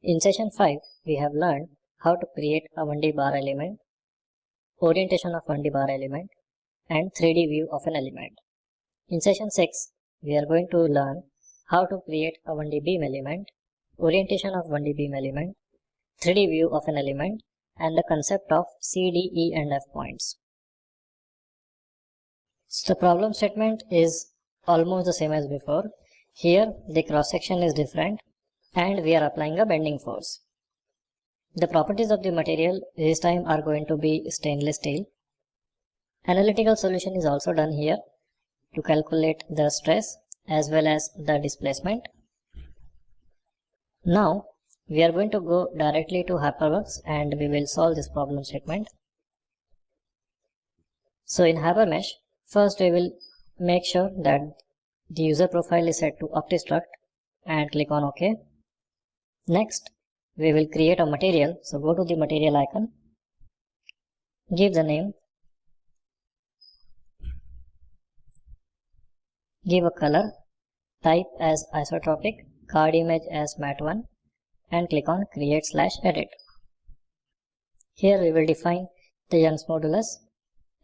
In session 5, we have learned how to create a 1D bar element, orientation of 1D bar element, and 3D view of an element. In session 6, we are going to learn how to create a 1D beam element, orientation of 1D beam element, 3D view of an element, and the concept of C, D, E, and F points. So the problem statement is almost the same as before. Here the cross section is different and we are applying a bending force. The properties of the material this time are going to be stainless steel. Analytical solution is also done here to calculate the stress as well as the displacement. Now we are going to go directly to HyperWorks and we will solve this problem statement. So in HyperMesh, first we will make sure that the user profile is set to OptiStruct and click on OK. Next, we will create a material. So go to the material icon, give the name, give a color, type as isotropic, card image as mat1, and click on create/edit. Here we will define the Young's modulus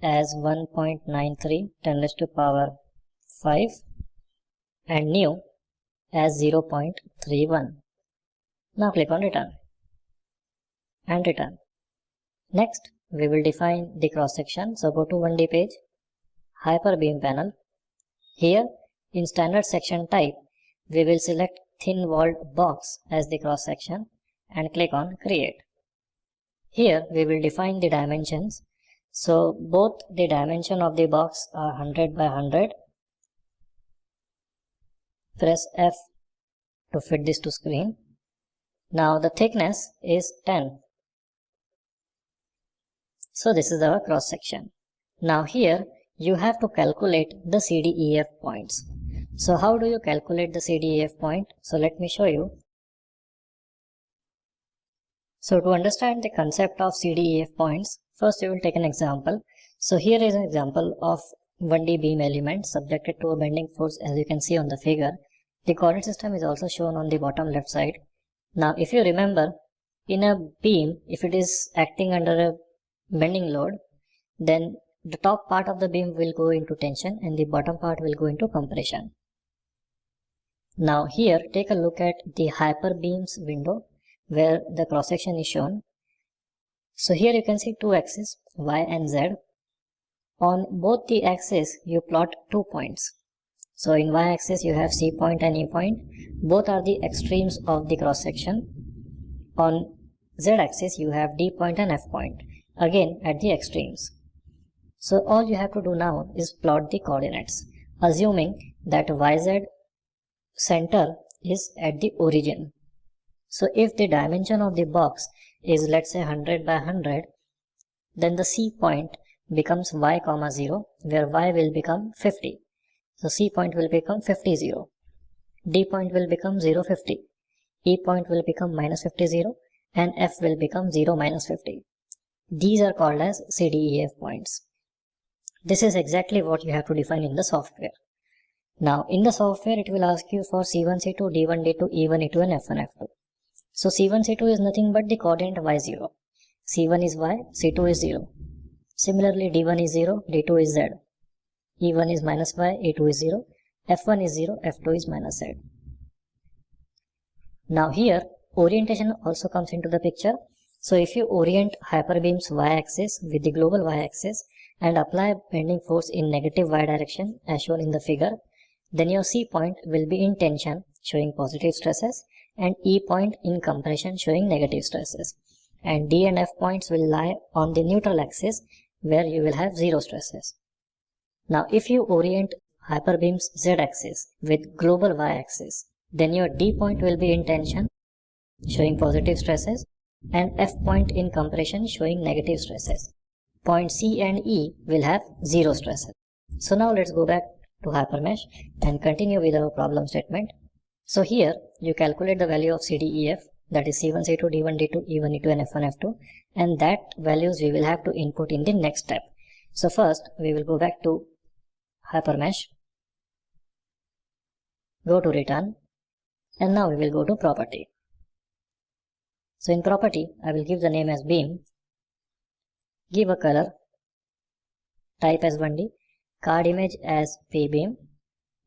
as 1.93 10⁵ and new as 0.31. Now click on return and return. Next we will define the cross section. So go to 1D page, HyperBeam panel. Here in standard section type we will select thin walled box as the cross section and click on create. Here we will define the dimensions. So both the dimension of the box are 100 by 100. Press F to fit this to screen. Now the thickness is 10. So this is our cross section. Now here you have to calculate the CDEF points. So how do you calculate the CDEF point? So let me show you. So to understand the concept of CDEF points, first we will take an example. So here is an example of 1D beam element subjected to a bending force, as you can see on the figure. The coordinate system is also shown on the bottom left side. Now if you remember, in a beam, if it is acting under a bending load, then the top part of the beam will go into tension and the bottom part will go into compression. Now here take a look at the HyperBeam's window where the cross section is shown. So here you can see two axes, Y and Z. On both the axes you plot 2 points. So in Y axis you have C point and E point. Both are the extremes of the cross section. On Z axis you have D point and F point, again at the extremes. So all you have to do now is plot the coordinates, assuming that YZ center is at the origin. So if the dimension of the box is, let's say, 100 by 100, then the C point becomes Y, 0, where Y will become 50. So C point will become 50, 0. D point will become 0, 50. E point will become minus 50, 0. And F will become 0, minus 50. These are called as CDEF points. This is exactly what you have to define in the software. Now in the software it will ask you for C1, C2, D1, D2, E1, E2 and F1, F2. So C1, C2 is nothing but the coordinate Y0. C1 is Y, C2 is 0. Similarly D1 is 0, D2 is Z. E1 is minus Y, E2 is 0. F1 is 0, F2 is minus Z. Now here orientation also comes into the picture. So if you orient HyperBeam's Y-axis with the global Y-axis and apply bending force in negative Y direction as shown in the figure, then your C point will be in tension showing positive stresses and E point in compression showing negative stresses, and D and F points will lie on the neutral axis where you will have 0 stresses. Now if you orient HyperBeam's Z axis with global Y axis, then your D point will be in tension showing positive stresses and F point in compression showing negative stresses. Point C and E will have 0 stresses. So now let's go back to HyperMesh and continue with our problem statement. So here you calculate the value of CDEF, that is C1, C2, D1, D2, E1, E2 and F1, F2, and that values we will have to input in the next step. So first we will go back to HyperMesh, go to return, and now we will go to property. So in property, I will give the name as beam, give a color, type as 1D, card image as P-beam,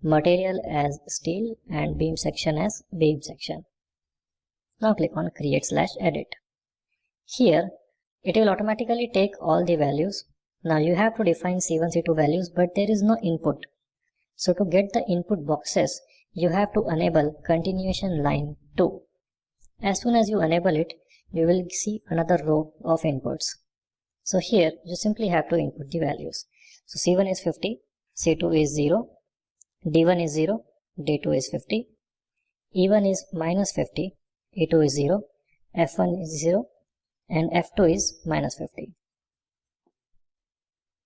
material as steel, and beam section as beam section. Now click on create/edit. Here, it will automatically take all the values. Now you have to define C1, C2 values, but there is no input. So to get the input boxes, you have to enable continuation line 2. As soon as you enable it, you will see another row of inputs. So here, you simply have to input the values. So C1 is 50, C2 is 0, D1 is 0, D2 is 50, E1 is minus 50, E2 is 0, F1 is 0, and F2 is minus 50.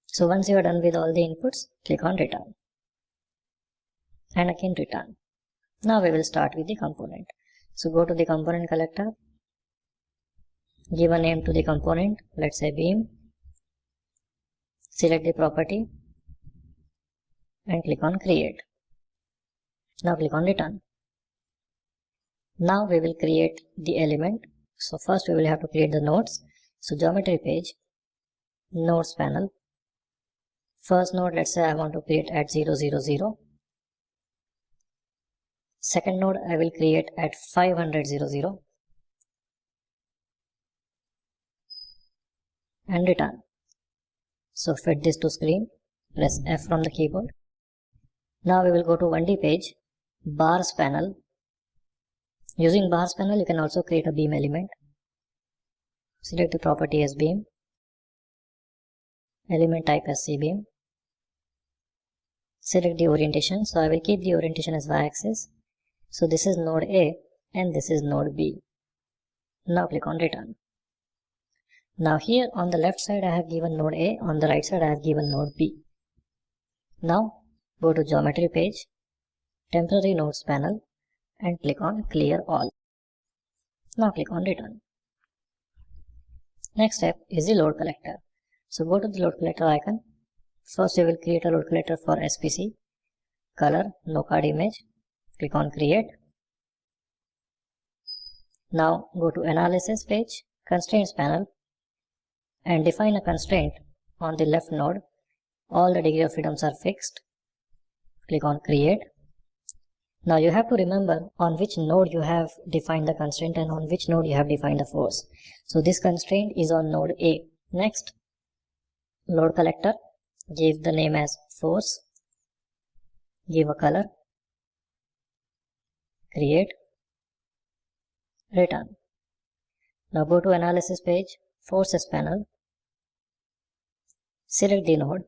So once you are done with all the inputs, click on return. And again return. Now we will start with the component. So go to the component collector, give a name to the component, let's say beam, select the property and click on create. Now click on return. Now we will create the element. So first we will have to create the nodes. So geometry page, nodes panel. First node, let's say I want to create at 0, 0, 0. Second node I will create at 500, 0, 0. And return. So fit this to screen, press F from the keyboard. Now we will go to 1D page, bars panel. Using bars panel, you can also create a beam element. Select the property as beam, element type as C-beam. Select the orientation, so I will keep the orientation as y-axis. So this is node A and this is node B. Now click on return. Now here on the left side I have given node A, on the right side I have given node B. Now go to geometry page, temporary nodes panel and click on clear all. Now click on return. Next step is the load collector. So go to the load collector icon. First we will create a load collector for SPC, color, no card image, click on create. Now go to analysis page, constraints panel and define a constraint on the left node. All the degree of freedoms are fixed. Click on create. Now you have to remember on which node you have defined the constraint and on which node you have defined the force. So this constraint is on node A. Next, load collector, give the name as force, give a color, create, return. Now go to analysis page, forces panel, select the node.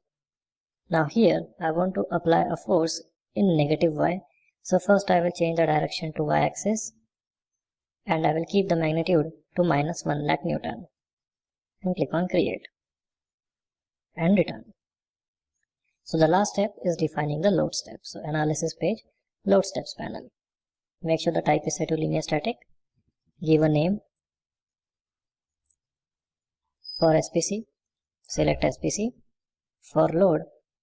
Now here I want to apply a force in negative y. So first I will change the direction to y-axis and I will keep the magnitude to minus 1 lakh Newton and click on create and return. So the last step is defining the load step. So analysis page, load steps panel. Make sure the type is set to linear static. Give a name. For SPC, select SPC. For load,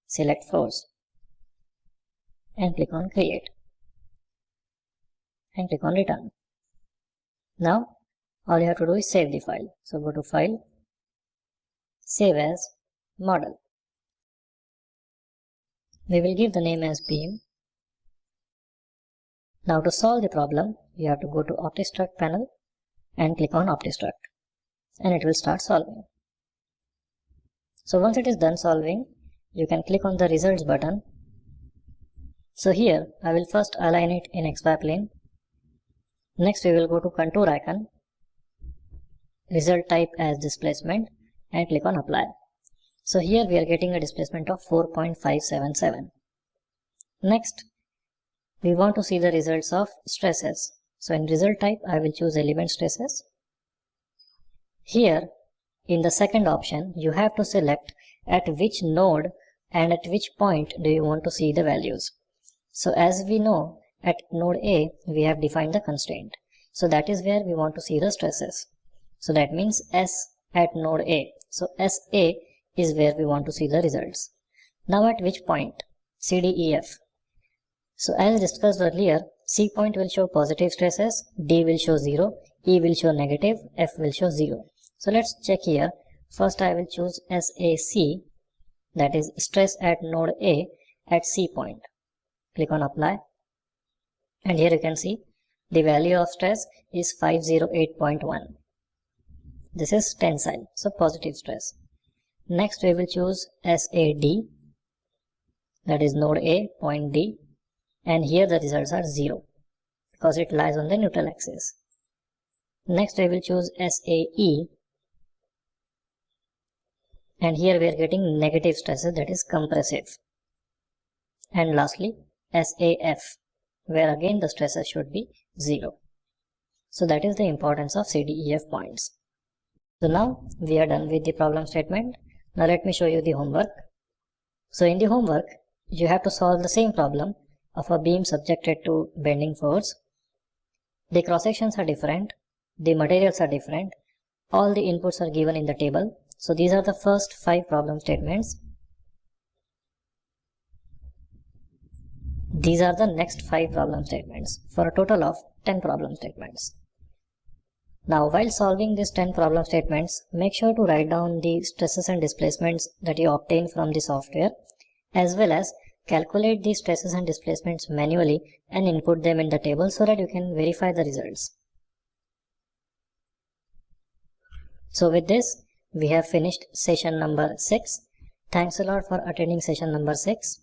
select force and click on create and click on return. Now all you have to do is save the file. So go to file, save as model. We will give the name as beam. Now to solve the problem, you have to go to OptiStruct panel and click on OptiStruct and it will start solving. So once it is done solving, you can click on the results button. So here I will first align it in XY plane. Next we will go to contour icon, result type as displacement and click on apply. So here we are getting a displacement of 4.577. Next we want to see the results of stresses. So in result type I will choose element stresses. Here in the second option you have to select at which node and at which point do you want to see the values. So as we know, at node A we have defined the constraint. So that is where we want to see the stresses. So that means S at node A. So SA is where we want to see the results. Now at which point? CDEF. So as discussed earlier, C point will show positive stresses, D will show 0, E will show negative, F will show 0. So let's check here. First I will choose SAC, that is stress at node A at C point. Click on apply, and here you can see the value of stress is 508.1. This is tensile, so positive stress. Next we will choose SAD, that is node A, point D, and here the results are 0 because it lies on the neutral axis. Next we will choose SAE, and here we are getting negative stresses, that is compressive. And lastly SAF, where again the stresses should be 0. So that is the importance of CDEF points. So now we are done with the problem statement. Now let me show you the homework. So in the homework you have to solve the same problem of a beam subjected to bending force. The cross sections are different, the materials are different, all the inputs are given in the table. So these are the first 5 problem statements. These are the next 5 problem statements for a total of 10 problem statements. Now while solving these 10 problem statements, make sure to write down the stresses and displacements that you obtain from the software, as well as calculate the stresses and displacements manually and input them in the table so that you can verify the results. So with this, we have finished session number 6. Thanks a lot for attending session number 6.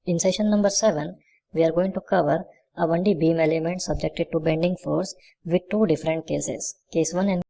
In session number 7, we are going to cover a 1D beam element subjected to bending force with 2 different cases, case 1 and